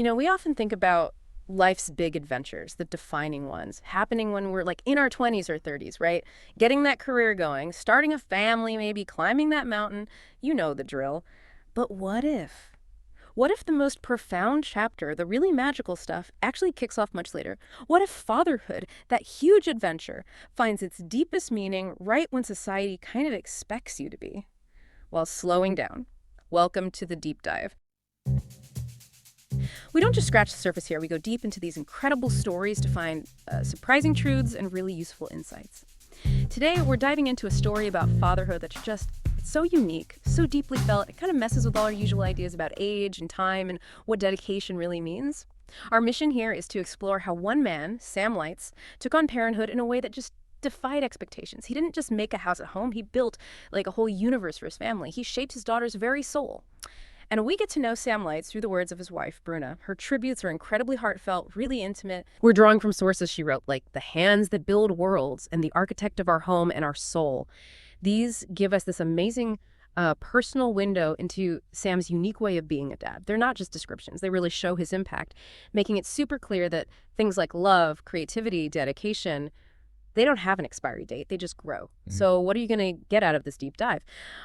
We often think about life's big adventures, the defining ones, happening when we're like in our 20s or 30s, right? Getting that career going, starting a family, maybe climbing that mountain. You know the drill. But what if? What if the most profound chapter, the really magical stuff, actually kicks off much later? What if fatherhood, that huge adventure, finds its deepest meaning right when society kind of expects you to be? While slowing down. Welcome to the deep dive. We don't just scratch the surface here. We go deep into these incredible stories to find surprising truths and really useful insights. Today, we're diving into a story about fatherhood that's just so unique, so deeply felt. It kind of messes with all our usual ideas about age and time and what dedication really means. Our mission here is to explore how one man, Sam Lights, took on parenthood in a way that just defied expectations. He didn't just make a house at home. He built like a whole universe for his family. He shaped his daughter's very soul. And we get to know Sam Lights through the words of his wife, Bruna. Her tributes are incredibly heartfelt, really intimate. We're drawing from sources she wrote, like The Hands That Build Worlds and The Architect of Our Home and Our Soul. These give us this amazing personal window into Sam's unique way of being a dad. They're not just descriptions. They really show his impact, making it super clear that things like love, creativity, dedication, they don't have an expiry date. They just grow. So what are you going to get out of this deep dive?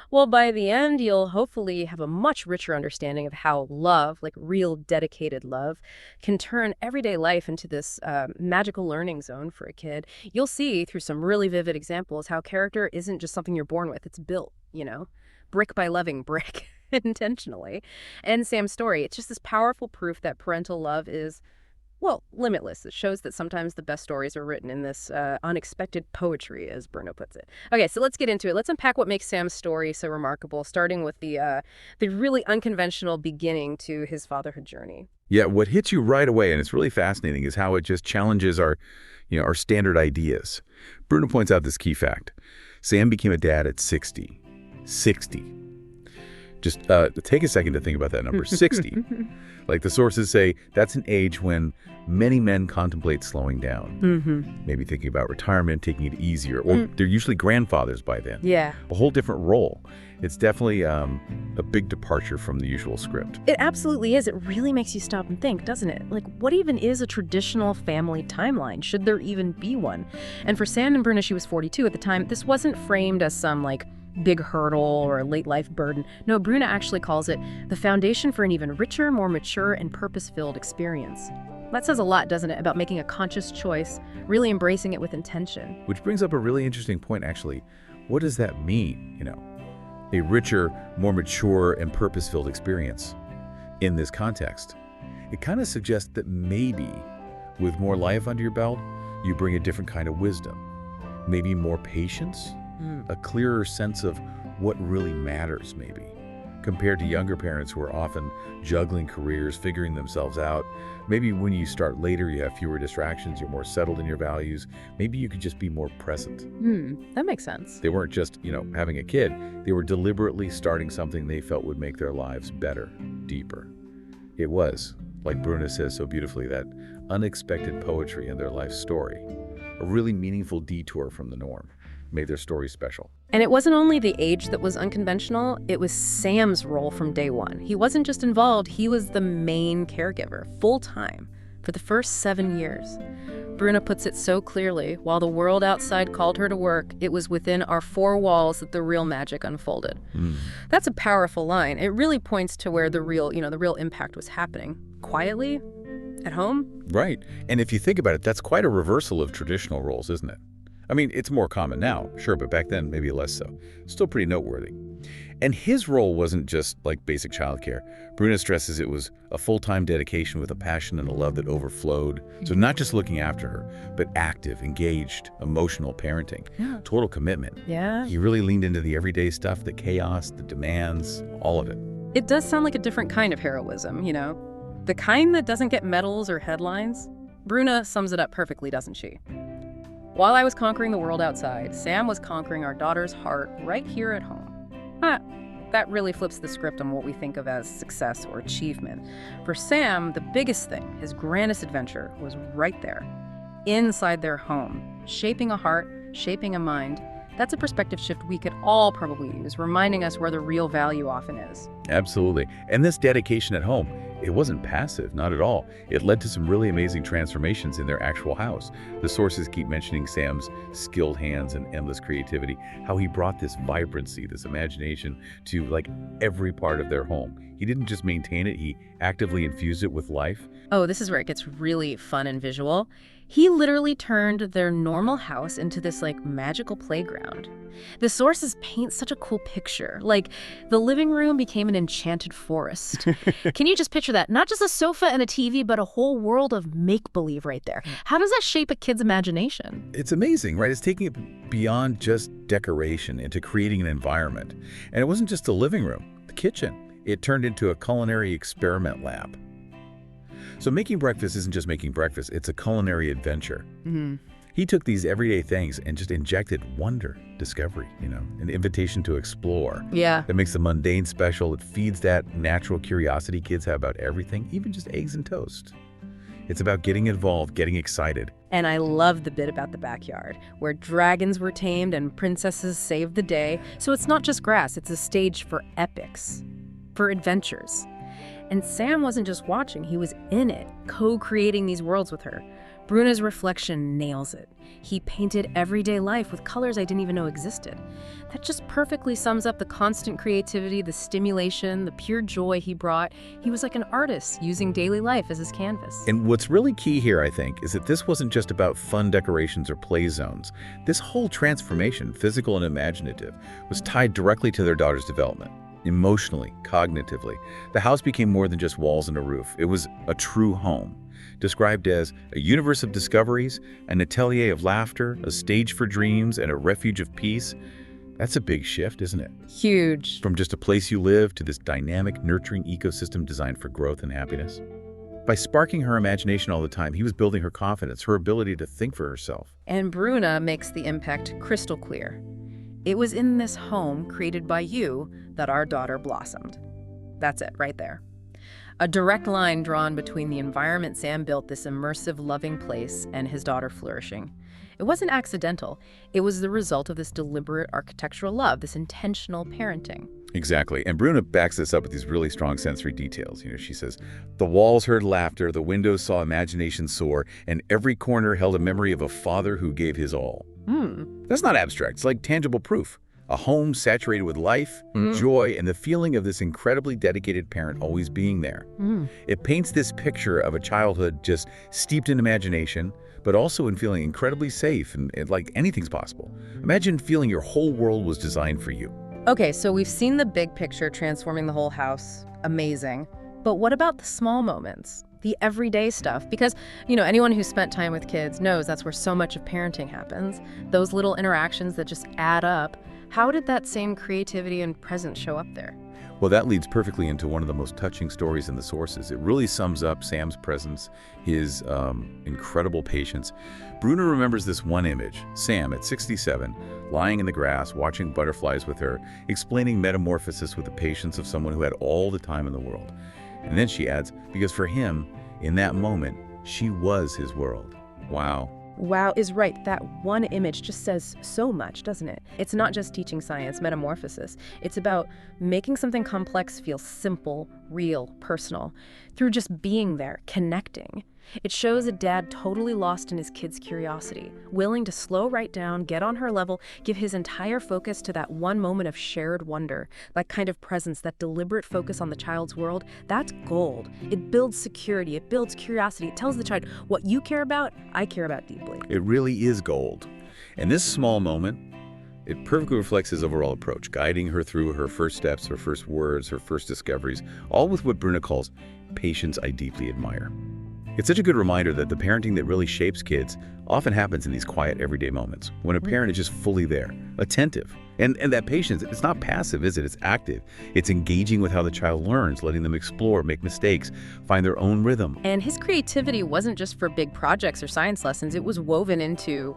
Well, by the end, you'll hopefully have a much richer understanding of how love, like real dedicated love, can turn everyday life into this magical learning zone for a kid. You'll see through some really vivid examples how character isn't just something you're born with. It's built, brick by loving brick intentionally. And Sam's story, it's just this powerful proof that parental love is limitless. It shows that sometimes the best stories are written in this unexpected poetry, as Bruno puts it. Okay, so let's get into it. Let's unpack what makes Sam's story so remarkable, starting with the really unconventional beginning to his fatherhood journey. Yeah, what hits you right away, and it's really fascinating, is how it just challenges our standard ideas. Bruno points out this key fact. Sam became a dad at 60. 60. Just take a second to think about that number, 60. Like the sources say, that's an age when many men contemplate slowing down. Maybe thinking about retirement, taking it easier. Or they're usually grandfathers by then. Yeah. A whole different role. It's definitely a big departure from the usual script. It absolutely is. It really makes you stop and think, doesn't it? Like, what even is a traditional family timeline? Should there even be one? And for Sam and Bruna, she was 42 at the time. This wasn't framed as some, big hurdle or a late life burden. No, Bruna actually calls it the foundation for an even richer, more mature, and purpose-filled experience. That says a lot, doesn't it, about making a conscious choice, really embracing it with intention. Which brings up a really interesting point, actually. What does that mean, A richer, more mature, and purpose-filled experience in this context. It kind of suggests that maybe with more life under your belt, you bring a different kind of wisdom. Maybe more patience, a clearer sense of what really matters, maybe, compared to younger parents who are often juggling careers, figuring themselves out. Maybe when you start later, you have fewer distractions, you're more settled in your values. Maybe you could just be more present. That makes sense. They weren't just, having a kid. They were deliberately starting something they felt would make their lives better, deeper. It was, like Bruna says so beautifully, that unexpected poetry in their life story, a really meaningful detour from the norm. Made their story special. And it wasn't only the age that was unconventional, it was Sam's role from day one. He wasn't just involved, he was the main caregiver, full-time, for the first 7 years. Bruna puts it so clearly, while the world outside called her to work, it was within our four walls that the real magic unfolded. That's a powerful line. It really points to where the real impact was happening. Quietly, at home. Right. And if you think about it, that's quite a reversal of traditional roles, isn't it? I mean, it's more common now, sure, but back then, maybe less so. Still pretty noteworthy. And his role wasn't just like basic childcare. Bruna stresses it was a full-time dedication with a passion and a love that overflowed. So not just looking after her, but active, engaged, emotional parenting. Yeah. Total commitment. Yeah. He really leaned into the everyday stuff, the chaos, the demands, all of it. It does sound like a different kind of heroism, The kind that doesn't get medals or headlines. Bruna sums it up perfectly, doesn't she? While I was conquering the world outside, Sam was conquering our daughter's heart right here at home. That really flips the script on what we think of as success or achievement. For Sam, the biggest thing, his grandest adventure, was right there, inside their home, shaping a heart, shaping a mind. That's a perspective shift we could all probably use, reminding us where the real value often is. Absolutely. And this dedication at home, it wasn't passive, not at all. It led to some really amazing transformations in their actual house. The sources keep mentioning Sam's skilled hands and endless creativity, how he brought this vibrancy, this imagination to like every part of their home. He didn't just maintain it, he actively infused it with life. Oh, this is where it gets really fun and visual. He literally turned their normal house into this like magical playground. The sources paint such a cool picture. Like the living room became an enchanted forest. Can you just picture that? Not just a sofa and a TV, but a whole world of make-believe right there. How does that shape a kid's imagination? It's amazing, right? It's taking it beyond just decoration into creating an environment. And it wasn't just the living room, the kitchen. It turned into a culinary experiment lab. So making breakfast isn't just making breakfast, it's a culinary adventure. He took these everyday things and just injected wonder, discovery, an invitation to explore. Yeah. That makes the mundane special. It feeds that natural curiosity kids have about everything, even just eggs and toast. It's about getting involved, getting excited. And I love the bit about the backyard, where dragons were tamed and princesses saved the day. So it's not just grass, it's a stage for epics, for adventures. And Sam wasn't just watching, he was in it, co-creating these worlds with her. Bruna's reflection nails it. He painted everyday life with colors I didn't even know existed. That just perfectly sums up the constant creativity, the stimulation, the pure joy he brought. He was like an artist using daily life as his canvas. And what's really key here, I think, is that this wasn't just about fun decorations or play zones. This whole transformation, physical and imaginative, was tied directly to their daughter's development. Emotionally, cognitively. The house became more than just walls and a roof. It was a true home, described as a universe of discoveries, an atelier of laughter, a stage for dreams, and a refuge of peace. That's a big shift, isn't it? Huge. From just a place you live to this dynamic, nurturing ecosystem designed for growth and happiness. By sparking her imagination all the time, he was building her confidence, her ability to think for herself. And Bruna makes the impact crystal clear. It was in this home created by you that our daughter blossomed. That's it, right there. A direct line drawn between the environment Sam built, this immersive, loving place, and his daughter flourishing. It wasn't accidental. It was the result of this deliberate architectural love, this intentional parenting. Exactly. And Bruna backs this up with these really strong sensory details. She says, the walls heard laughter, the windows saw imagination soar, and every corner held a memory of a father who gave his all. That's not abstract. It's like tangible proof. A home saturated with life, joy, and the feeling of this incredibly dedicated parent always being there. It paints this picture of a childhood just steeped in imagination, but also in feeling incredibly safe and like anything's possible. Imagine feeling your whole world was designed for you. Okay, so we've seen the big picture transforming the whole house. Amazing. But what about the small moments? The everyday stuff? Because, anyone who spent time with kids knows that's where so much of parenting happens. Those little interactions that just add up. How did that same creativity and presence show up there? Well, that leads perfectly into one of the most touching stories in the sources. It really sums up Sam's presence, his incredible patience. Bruna remembers this one image, Sam at 67, lying in the grass, watching butterflies with her, explaining metamorphosis with the patience of someone who had all the time in the world. And then she adds, because for him, in that moment, she was his world. Wow. Wow is right. That one image just says so much, doesn't it? It's not just teaching science, metamorphosis. It's about making something complex feel simple, real, personal, through just being there, connecting. It shows a dad totally lost in his kid's curiosity, willing to slow right down, get on her level, give his entire focus to that one moment of shared wonder, that kind of presence, that deliberate focus on the child's world. That's gold. It builds security, it builds curiosity, it tells the child, what you care about, I care about deeply. It really is gold. And this small moment, it perfectly reflects his overall approach, guiding her through her first steps, her first words, her first discoveries, all with what Bruna calls patience I deeply admire. It's such a good reminder that the parenting that really shapes kids often happens in these quiet, everyday moments, when a parent is just fully there, attentive. And that patience, it's not passive, is it? It's active. It's engaging with how the child learns, letting them explore, make mistakes, find their own rhythm. And his creativity wasn't just for big projects or science lessons. It was woven into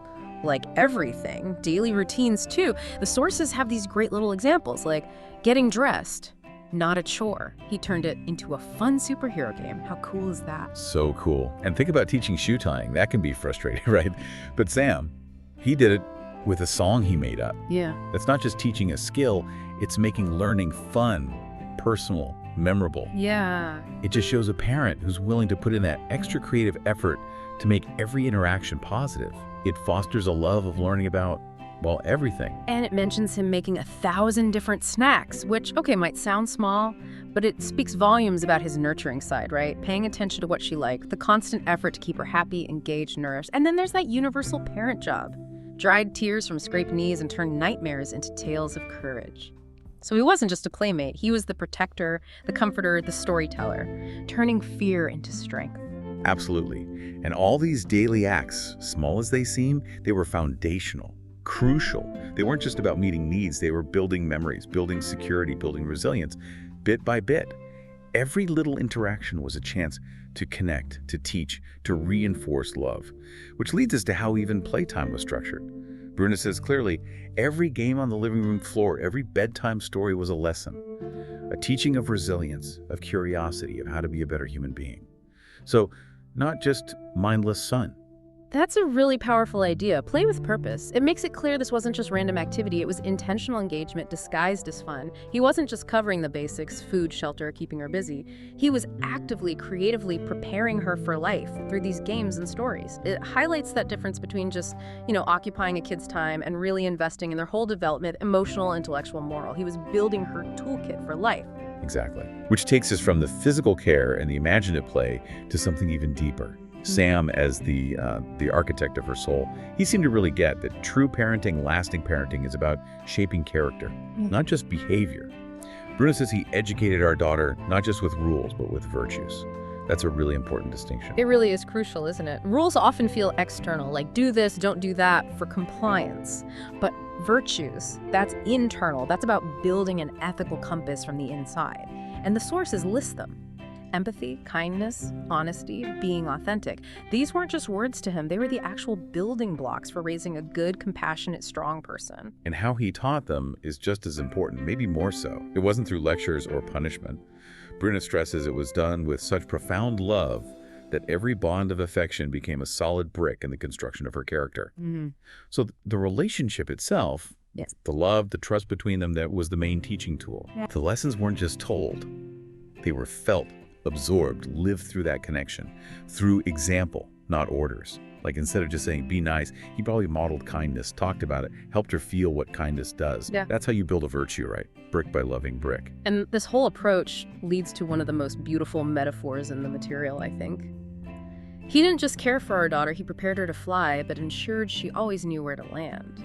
everything, daily routines too. The sources have these great little examples, like getting dressed. Not a chore. He turned it into a fun superhero game. How cool is that? So cool. And think about teaching shoe tying. That can be frustrating, right? But Sam, he did it with a song he made up. Yeah. That's not just teaching a skill, it's making learning fun, personal, memorable. Yeah. It just shows a parent who's willing to put in that extra creative effort to make every interaction positive. It fosters a love of learning about, well, everything. And it mentions him making 1,000 different snacks, which, okay, might sound small, but it speaks volumes about his nurturing side, right? Paying attention to what she liked, the constant effort to keep her happy, engaged, nourished. And then there's that universal parent job. Dried tears from scraped knees and turned nightmares into tales of courage. So he wasn't just a playmate. He was the protector, the comforter, the storyteller, turning fear into strength. Absolutely. And all these daily acts, small as they seem, they were foundational, crucial. They weren't just about meeting needs. They were building memories, building security, building resilience, bit by bit. Every little interaction was a chance to connect, to teach, to reinforce love, which leads us to how even playtime was structured. Bruna says clearly, every game on the living room floor, every bedtime story was a lesson, a teaching of resilience, of curiosity, of how to be a better human being. So, not just mindless sun. That's a really powerful idea. Play with purpose. It makes it clear this wasn't just random activity, it was intentional engagement disguised as fun. He wasn't just covering the basics, food, shelter, keeping her busy. He was actively, creatively preparing her for life through these games and stories. It highlights that difference between just, occupying a kid's time and really investing in their whole development, emotional, intellectual, moral. He was building her toolkit for life. Exactly. Which takes us from the physical care and the imaginative play to something even deeper. Sam, as the architect of her soul, he seemed to really get that true parenting, lasting parenting, is about shaping character, not just behavior. Bruna says he educated our daughter not just with rules, but with virtues. That's a really important distinction. It really is crucial, isn't it? Rules often feel external, like do this, don't do that, for compliance. But virtues, that's internal. That's about building an ethical compass from the inside. And the sources list them. Empathy, kindness, honesty, being authentic. These weren't just words to him. They were the actual building blocks for raising a good, compassionate, strong person. And how he taught them is just as important, maybe more so. It wasn't through lectures or punishment. Bruna stresses it was done with such profound love that every bond of affection became a solid brick in the construction of her character. So the relationship itself, Yes. the love, the trust between them, that was the main teaching tool. The lessons weren't just told. They were felt, absorbed, lived through that connection, through example, not orders. Like instead of just saying, be nice, he probably modeled kindness, talked about it, helped her feel what kindness does. Yeah. That's how you build a virtue, right? Brick by loving brick. And this whole approach leads to one of the most beautiful metaphors in the material, I think. He didn't just care for our daughter, he prepared her to fly, but ensured she always knew where to land.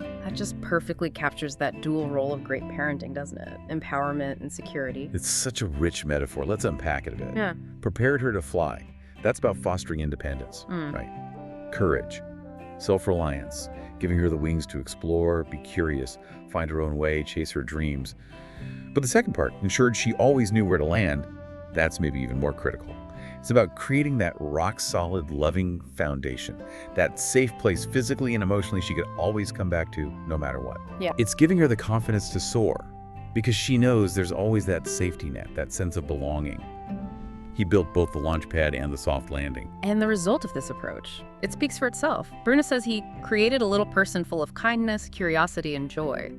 That just perfectly captures that dual role of great parenting, doesn't it? Empowerment and security. It's such a rich metaphor. Let's unpack it a bit. Yeah. Prepared her to fly. That's about fostering independence, right? Courage, self-reliance, giving her the wings to explore, be curious, find her own way, chase her dreams. But the second part, ensured she always knew where to land, that's maybe even more critical. It's about creating that rock-solid, loving foundation, that safe place physically and emotionally she could always come back to no matter what. Yeah. It's giving her the confidence to soar because she knows there's always that safety net, that sense of belonging. He built both the launch pad and the soft landing. And the result of this approach, it speaks for itself. Bruna says he created a little person full of kindness, curiosity, and joy.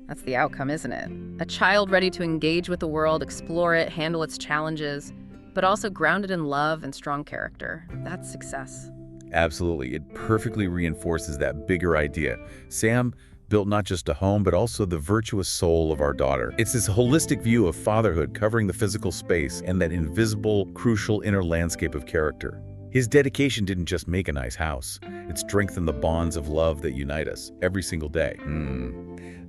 That's the outcome, isn't it? A child ready to engage with the world, explore it, handle its challenges, but also grounded in love and strong character. That's success. Absolutely. It perfectly reinforces that bigger idea. Sam built not just a home, but also the virtuous soul of our daughter. It's this holistic view of fatherhood covering the physical space and that invisible, crucial inner landscape of character. His dedication didn't just make a nice house. It strengthened the bonds of love that unite us every single day.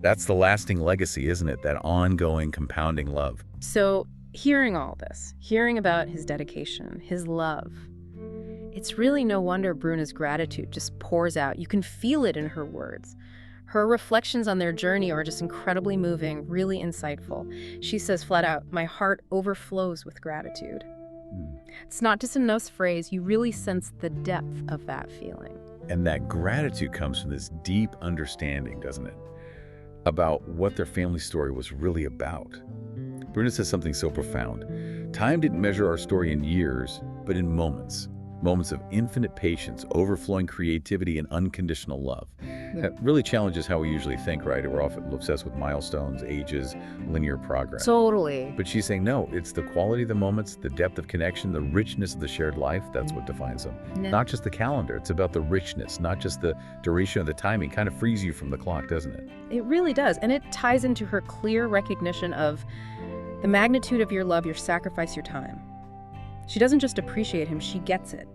That's the lasting legacy, isn't it? That ongoing, compounding love. So, hearing all this, hearing about his dedication, his love, it's really no wonder Bruna's gratitude just pours out. You can feel it in her words. Her reflections on their journey are just incredibly moving, really insightful. She says flat out, "My heart overflows with gratitude." It's not just a nice phrase, you really sense the depth of that feeling. And that gratitude comes from this deep understanding, doesn't it? About what their family story was really about. Bruna says something so profound. Time didn't measure our story in years, but in moments. Moments of infinite patience, overflowing creativity, and unconditional love. It really challenges how we usually think, right? We're often obsessed with milestones, ages, linear progress. Totally. But she's saying, no, it's the quality of the moments, the depth of connection, the richness of the shared life. That's what defines them. Yeah. Not just the calendar. It's about the richness, not just the duration of the timing. Kind of frees you from the clock, doesn't it? It really does. And it ties into her clear recognition of the magnitude of your love, your sacrifice, your time. She doesn't just appreciate him, she gets it.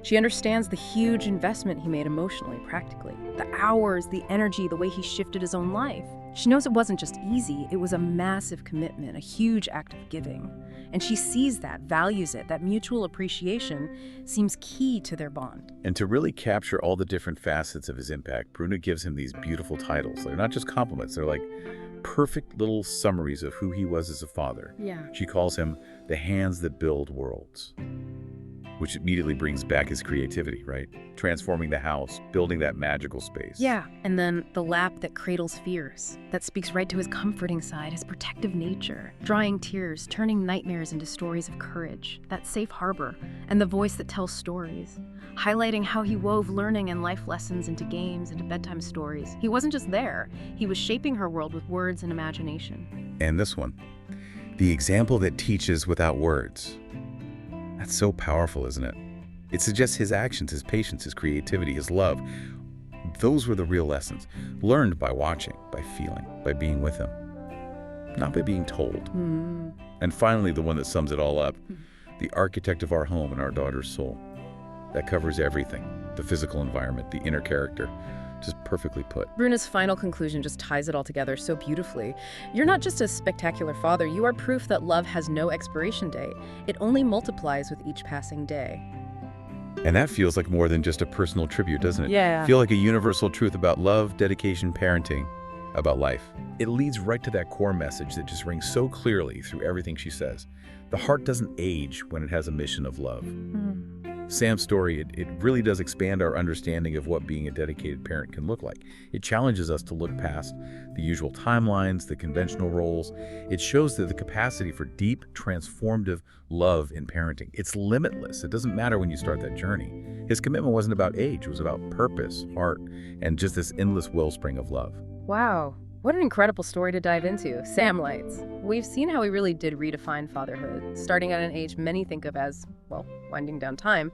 She understands the huge investment he made emotionally, practically. The hours, the energy, the way he shifted his own life. She knows it wasn't just easy, it was a massive commitment, a huge act of giving. And she sees that, values it. That mutual appreciation seems key to their bond. And to really capture all the different facets of his impact, Bruna gives him these beautiful titles. They're not just compliments, they're like perfect little summaries of who he was as a father. Yeah. She calls him the hands that build worlds, which immediately brings back his creativity, right? Transforming the house, building that magical space. Yeah, and then the lap that cradles fears, that speaks right to his comforting side, his protective nature, drying tears, turning nightmares into stories of courage, that safe harbor, and the voice that tells stories, highlighting how he wove learning and life lessons into games, into bedtime stories. He wasn't just there, he was shaping her world with words and imagination. And this one, the example that teaches without words. That's so powerful, isn't it? It suggests his actions, his patience, his creativity, his love. Those were the real lessons, learned by watching, by feeling, by being with him, not by being told. And finally, the one that sums it all up, the architect of our home and our daughter's soul. That covers everything, the physical environment, the inner character, just perfectly put. Bruna's final conclusion just ties it all together so beautifully. You're not just a spectacular father, you are proof that love has no expiration date. It only multiplies with each passing day. And that feels like more than just a personal tribute, doesn't it? Yeah. Feel like a universal truth about love, dedication, parenting, about life. It leads right to that core message that just rings so clearly through everything she says. The heart doesn't age when it has a mission of love. Sam's story, it really does expand our understanding of what being a dedicated parent can look like. It challenges us to look past the usual timelines, the conventional roles. It shows that the capacity for deep, transformative love in parenting, it's limitless. It doesn't matter when you start that journey. His commitment wasn't about age, it was about purpose, heart, and just this endless wellspring of love. Wow. What an incredible story to dive into. Sam lights. We've seen how he really did redefine fatherhood, starting at an age many think of as, well, winding down time.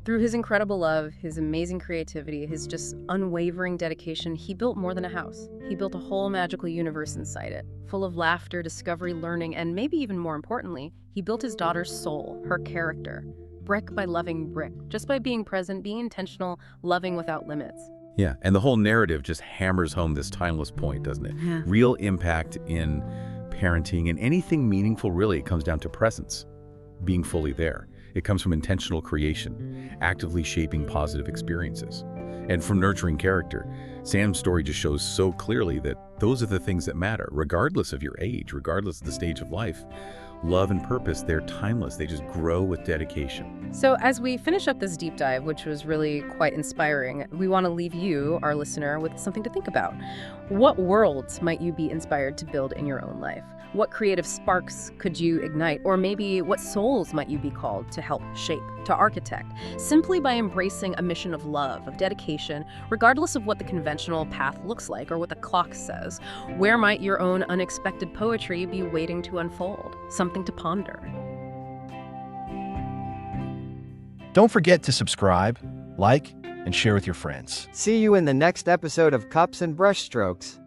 Through his incredible love, his amazing creativity, his just unwavering dedication, he built more than a house. He built a whole magical universe inside it, full of laughter, discovery, learning, and maybe even more importantly, he built his daughter's soul, her character, brick by loving brick, just by being present, being intentional, loving without limits. Yeah, and the whole narrative just hammers home this timeless point, doesn't it? Yeah. Real impact in parenting and anything meaningful, really, it comes down to presence, being fully there. It comes from intentional creation, actively shaping positive experiences. And from nurturing character, Sam's story just shows so clearly that those are the things that matter, regardless of your age, regardless of the stage of life. Love and purpose, they're timeless. They just grow with dedication. So as we finish up this deep dive, which was really quite inspiring, we want to leave you, our listener, with something to think about. What worlds might you be inspired to build in your own life? What creative sparks could you ignite? Or maybe what souls might you be called to help shape, to architect, simply by embracing a mission of love, of dedication, regardless of what the conventional path looks like or what the clock says? Where might your own unexpected poetry be waiting to unfold? Something to ponder. Don't forget to subscribe, like, and share with your friends. See you in the next episode of Cups and Brushstrokes.